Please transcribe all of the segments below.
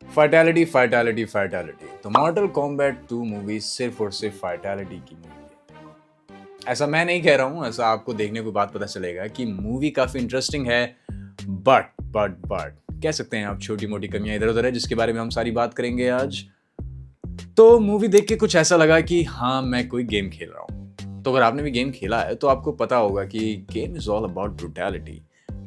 फाइटैलिटी फाइटैलिटी फाइटैलिटी तो मॉर्टल combat 2 movie सिर्फ और सिर्फ फाइटैलिटी की मूवी है। ऐसा मैं नहीं कह रहा हूँ, ऐसा आपको देखने के बाद पता चलेगा कि मूवी काफ़ी इंटरेस्टिंग है। बट कह सकते हैं आप छोटी मोटी कमियां इधर उधर है, जिसके बारे में हम सारी बात करेंगे आज। तो मूवी देख के कुछ ऐसा लगा कि हाँ, मैं कोई गेम खेल रहा हूँ। तो अगर आपने भी गेम खेला है तो आपको पता होगा कि game is all about brutality,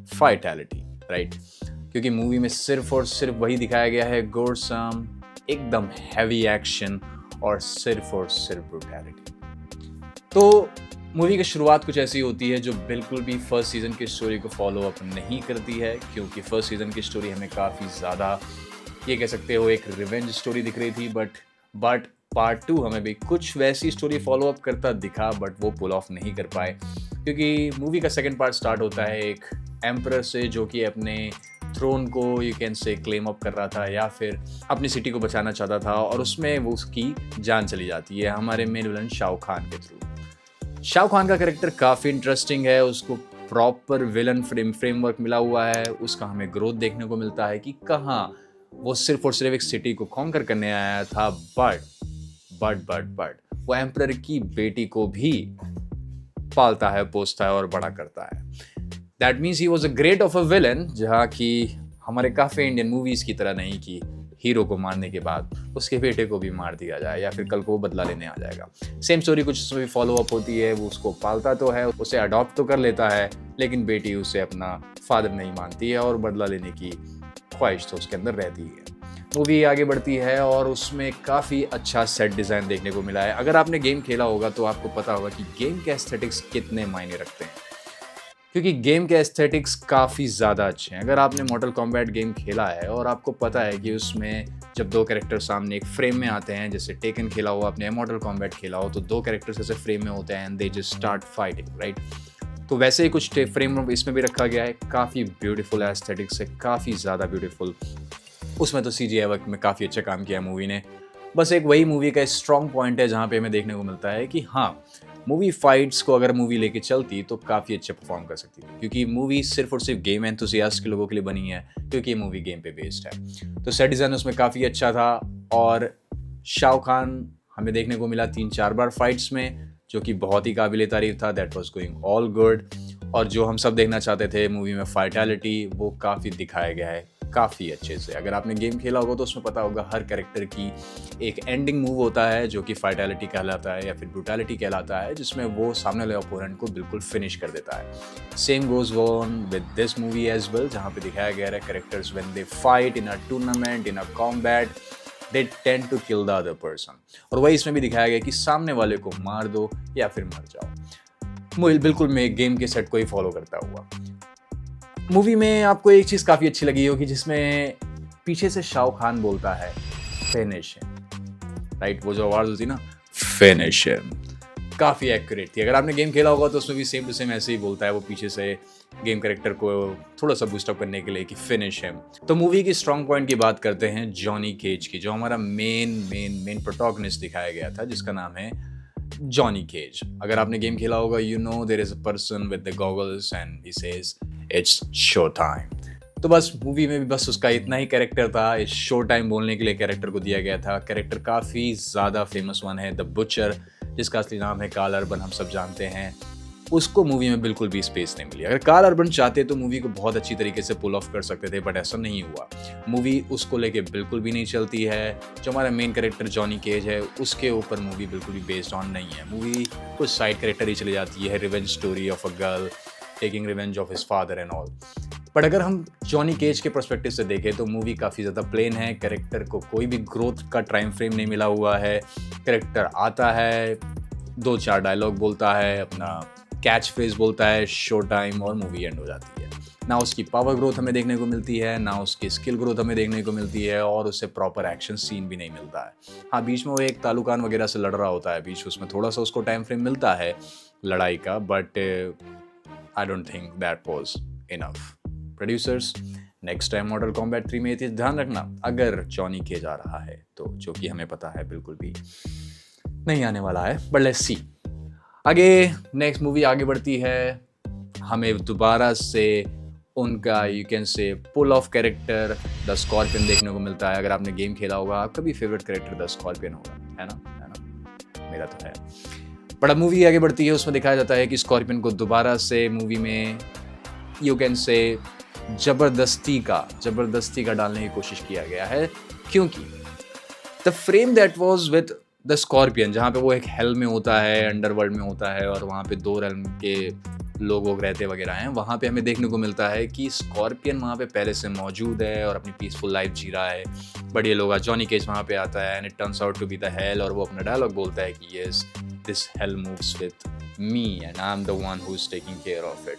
fatality, right? क्योंकि मूवी में सिर्फ और सिर्फ वही दिखाया गया है, गोरसम, एकदम हैवी एक्शन और सिर्फ ब्रूटैलिटी। तो मूवी की शुरुआत कुछ ऐसी होती है जो बिल्कुल भी फर्स्ट सीजन की स्टोरी को फॉलो अप नहीं करती है, क्योंकि फर्स्ट सीजन की स्टोरी हमें काफ़ी ज़्यादा, ये कह सकते हो, एक रिवेंज स्टोरी दिख रही थी। बट पार्ट 2 हमें भी कुछ वैसी स्टोरी फॉलो अप करता दिखा, बट वो पुल ऑफ नहीं कर पाए, क्योंकि मूवी का सेकंड पार्ट स्टार्ट होता है एक एम्परर से जो कि अपने थ्रोन को यू कैन से क्लेम अप कर रहा था या फिर अपनी सिटी को बचाना चाहता था, और उसमें वो उसकी जान चली जाती है हमारे मेन विलन शाहरुख खान के थ्रू। शाहरुख खान का कैरेक्टर काफ़ी इंटरेस्टिंग है, उसको प्रॉपर विलन फ्रेमवर्क मिला हुआ है, उसका हमें ग्रोथ देखने को मिलता है कि कहाँ वो सिर्फ और सिर्फ एक सिटी को कॉन्कर करने आया था, बट वो एम्परर की बेटी को भी पालता है, पोसता है और बड़ा करता है। That means he was a great of a villain, जहाँ की हमारे काफ़ी इंडियन मूवीज़ की तरह नहीं कि हीरो को मारने के बाद उसके बेटे को भी मार दिया जाए या फिर कल को वो बदला लेने आ जाएगा। सेम स्टोरी कुछ उसमें भी फॉलो अप होती है, वो उसको पालता तो है, उसे अडॉप्ट तो कर लेता है, लेकिन बेटी उसे अपना फादर नहीं मानती है और बदला लेने की ख्वाहिश तो उसके अंदर रहती है। मूवी आगे बढ़ती है और उसमें काफ़ी अच्छा सेट डिज़ाइन देखने को मिला है। अगर आपने गेम खेला होगा तो आपको पता होगा कि गेम के एस्थेटिक्स कितने मायने रखते हैं, क्योंकि गेम के एस्थेटिक्स काफ़ी ज़्यादा अच्छे हैं। अगर आपने मॉर्टल कॉम्बैट गेम खेला है और आपको पता है कि उसमें जब दो कैरेक्टर सामने एक फ्रेम में आते हैं, जैसे टेकन खेला हो आपने, मॉर्टल कॉम्बैट खेला हो, तो दो कैरेक्टर्स ऐसे फ्रेम में होते हैं and they just start fighting, right? तो वैसे ही कुछ फ्रेम इसमें भी रखा गया है। काफ़ी ब्यूटीफुल एस्थेटिक्स है, काफ़ी ज़्यादा ब्यूटीफुल। उसमें तो CGI वर्क में काफ़ी अच्छा काम किया मूवी ने। बस एक वही मूवी का स्ट्रॉन्ग पॉइंट है जहाँ पे हमें देखने को मिलता है कि हाँ, मूवी फाइट्स को अगर मूवी लेके चलती तो काफ़ी अच्छे परफॉर्म कर सकती थी, क्योंकि मूवी सिर्फ और सिर्फ गेम एंथुसियास्ट के लोगों के लिए बनी है, क्योंकि ये मूवी गेम पे बेस्ड है। तो सेट डिज़ाइन उसमें काफ़ी अच्छा था और शाहरुख खान हमें देखने को मिला 3-4 बार फाइट्स में, जो कि बहुत ही काबिल तारीफ था। That was going all good. और जो हम सब देखना चाहते थे मूवी में, फाइटैलिटी, वो काफ़ी दिखाया गया है काफ़ी अच्छे से। अगर आपने गेम खेला होगा तो उसमें पता होगा हर कैरेक्टर की एक एंडिंग मूव होता है जो कि फाइटैलिटी कहलाता है या फिर ब्रूटैलिटी कहलाता है, जिसमें वो सामने वाले ओपोनेंट को बिल्कुल फिनिश कर देता है। Same goes on with this movie as well, जहाँ पे दिखाया गया है characters when they fight in a tournament, in a combat, they tend to kill the other person. और वही इसमें भी दिखाया गया कि सामने वाले को मार दो या फिर मर जाओ। बिल्कुल मैं गेम के सेट को ही फॉलो करता हुआ। मूवी में आपको एक चीज़ काफ़ी अच्छी लगी होगी, जिसमें पीछे से शाहरुख खान बोलता है फिनिश हिम, राइट? वो जो आवाज़ होती है ना, फिनिश हिम, काफ़ी एक्यूरेट थी। अगर आपने गेम खेला होगा तो उसमें भी सेम टू सेम ऐसे ही बोलता है वो पीछे से गेम कैरेक्टर को थोड़ा सा बूस्टअप करने के लिए कि फिनिश हिम। तो मूवी की स्ट्रॉन्ग पॉइंट की बात करते हैं जॉनी केज की, जो हमारा मेन प्रोटोगनिस्ट दिखाया गया था, जिसका नाम है जॉनी केज। अगर आपने गेम खेला होगा, you know there is a person with the goggles and he says it's show time. तो बस मूवी में भी बस उसका इतना ही कैरेक्टर था, इस शो टाइम बोलने के लिए कैरेक्टर को दिया गया था। कैरेक्टर काफ़ी ज़्यादा फेमस वन है, द बुचर, जिसका असली नाम है कार्ल अर्बन, हम सब जानते हैं। उसको मूवी में बिल्कुल भी स्पेस नहीं मिली। अगर कार्ल अर्बन चाहते तो मूवी को बहुत अच्छी तरीके से पुल ऑफ कर सकते थे, बट ऐसा नहीं हुआ। मूवी उसको लेके बिल्कुल भी नहीं चलती है। जो हमारा मेन कैरेक्टर जॉनी केज है, उसके ऊपर मूवी बिल्कुल भी बेस्ड ऑन नहीं है। मूवी कुछ साइड कैरेक्टर ही चली जाती है, revenge story of a girl taking revenge of his father and all. But अगर हम जॉनी केज के पर्सपेक्टिव से देखें तो मूवी काफ़ी ज़्यादा प्लेन है। कैरेक्टर को कोई भी ग्रोथ का टाइम फ्रेम नहीं मिला हुआ है। कैरेक्टर आता है, 2-4 डायलॉग बोलता है, अपना कैच फ्रेज बोलता है, शो टाइम, और मूवी एंड हो जाती है। ना उसकी पावर ग्रोथ हमें देखने को मिलती है, ना उसकी स्किल ग्रोथ हमें देखने को मिलती है, और उससे प्रॉपर एक्शन सीन भी नहीं मिलता है। हाँ, बीच में वो एक तालुकान वगैरह से लड़ रहा होता है, बीच उसमें थोड़ा सा उसको टाइम फ्रेम मिलता है लड़ाई का, but I don't think that was enough. Producers, next time मॉर्टल combat 3 में ये ध्यान रखना, अगर जॉनी केज आ रहा है तो, जो कि हमें पता है बिल्कुल भी नहीं आने वाला है, बट लेट्स सी। आगे नेक्स्ट मूवी आगे बढ़ती है, हमें दोबारा से उनका you can say pull off character the Scorpion देखने को मिलता है। अगर आपने गेम खेला होगा, आपका भी फेवरेट कैरेक्टर द स्कॉर्पियन होगा, है ना? मेरा तो है। बट अब मूवी आगे बढ़ती है, उसमें दिखाया जाता है कि स्कॉर्पियन को दोबारा से मूवी में यू कैन से ज़बरदस्ती का डालने की कोशिश किया गया है, क्योंकि the frame that was with the scorpion, जहाँ पे वो एक हेल में होता है, अंडरवर्ल्ड में होता है और वहाँ पे 2 रेल्म के लोग रहते वगैरह हैं, वहाँ पे हमें देखने को मिलता है कि स्कॉर्पियन वहाँ पे पहले से मौजूद है और अपनी पीसफुल लाइफ जी रहा है। बट ये लोग जॉनी केज वहाँ पे आता है and it turns out to be the hell, और वो अपना डायलॉग बोलता है कि yes this hell moves with me and I am the one who is taking care of it.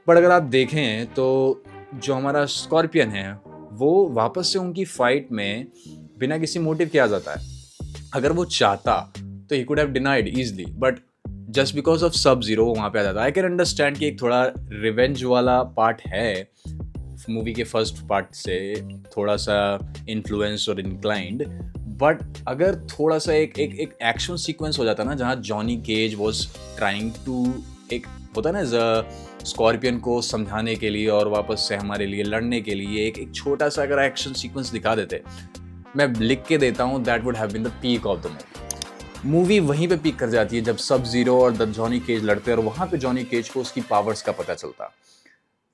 But अगर आप देखें तो जो हमारा स्कॉर्पियन है वो वापस से उनकी फाइट में बिना किसी मोटिव के आ जाता है। अगर वो चाहता तो he could have denied easily, but just because of सब जीरो वहाँ पे आ जाता है। आई कैन अंडरस्टैंड कि एक थोड़ा रिवेंज वाला पार्ट है मूवी के फर्स्ट पार्ट से, थोड़ा सा इन्फ्लुएंस और इंक्लाइंड, बट अगर थोड़ा सा एक एक्शन सीक्वेंस हो जाता ना, जहाँ Johnny Cage was trying to, एक होता ना स्कॉर्पियन को समझाने के लिए और वापस से हमारे लिए लड़ने के लिए एक छोटा सा अगर एक्शन सीक्वेंस दिखा देते, मैं लिख के देता हूँ that would have been the peak of the movie वहीं पे पीक कर जाती है जब सब जीरो और द जॉनी केज लड़ते हैं और वहाँ पे जॉनी केज को उसकी पावर्स का पता चलता।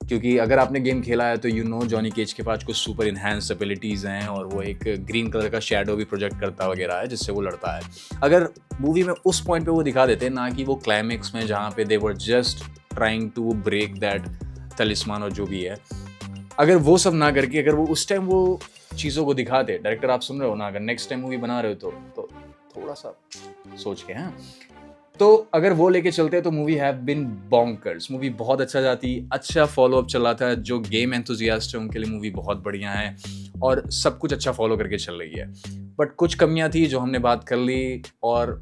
क्योंकि अगर आपने गेम खेला है तो यू नो जॉनी केज के पास कुछ सुपर इन्हांस एबिलिटीज़ हैं और वो एक ग्रीन कलर का शैडो भी प्रोजेक्ट करता वगैरह है जिससे वो लड़ता है। अगर मूवी में उस पॉइंट पे वो दिखा देते, ना कि वो क्लाइमेक्स में जहाँ पे they were just trying to break that talisman और जो भी है, अगर वो सब ना करके अगर वो उस टाइम वो चीज़ों को दिखाते, डायरेक्टर आप सुन रहे हो ना, अगर नेक्स्ट टाइम मूवी बना रहे हो तो थोड़ा सा सोच के, हैं तो अगर वो लेके चलते तो movie have been bonkers. Movie बहुत अच्छा जाती, अच्छा फॉलोअप चला था। जो गेम एंथुजियास्ट है उनके लिए मूवी बहुत बढ़िया है और सब कुछ अच्छा फॉलो करके चल रही है। बट कुछ कमियां थी जो हमने बात कर ली, और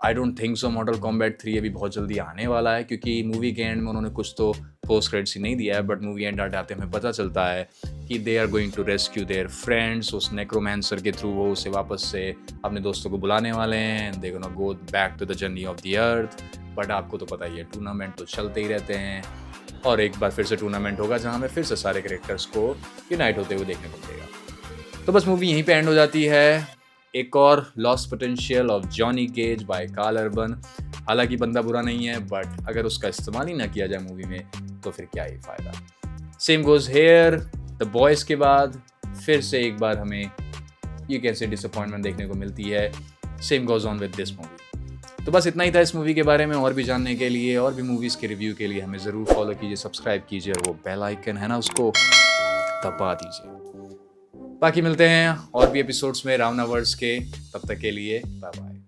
I don't think so मॉर्टल combat 3 अभी बहुत जल्दी आने वाला है, क्योंकि मूवी के एंड में उन्होंने कुछ तो पोस्ट क्रेडिट्स ही नहीं दिया है, बट मूवी एंड आते हमें पता चलता है कि they are going to rescue their friends. उस नेक्रोमैंसर के थ्रू वो उसे वापस से अपने दोस्तों को बुलाने वाले हैं, they gonna go back to the journey of the earth. But आपको तो पता ही है टूर्नामेंट तो चलते ही रहते हैं और एक बार फिर से टूर्नामेंट होगा जहाँ हमें फिर से सारे कैरेक्टर्स को यूनाइट होते हुए देखने को मिलेगा। तो बस मूवी यहीं पे एंड हो जाती है। एक और lost potential of Johnny Cage by Karl Urban. हालांकि बंदा बुरा नहीं है, बट अगर उसका इस्तेमाल ही ना किया जाए मूवी में तो फिर क्या ही फायदा। Same goes hair, the boys के बाद फिर से एक बार हमें यू कैन से डिसअपॉइंटमेंट देखने को मिलती है। Same goes on with this movie. तो बस इतना ही था इस मूवी के बारे में। और भी जानने के लिए और भी मूवीज़ के रिव्यू के लिए हमें ज़रूर फॉलो कीजिए, सब्सक्राइब कीजिए और वो बेल आइकन है ना उसको दबा दीजिए। बाकी मिलते हैं और भी एपिसोड्स में रावणावर्स के, तब तक के लिए बाय बाय।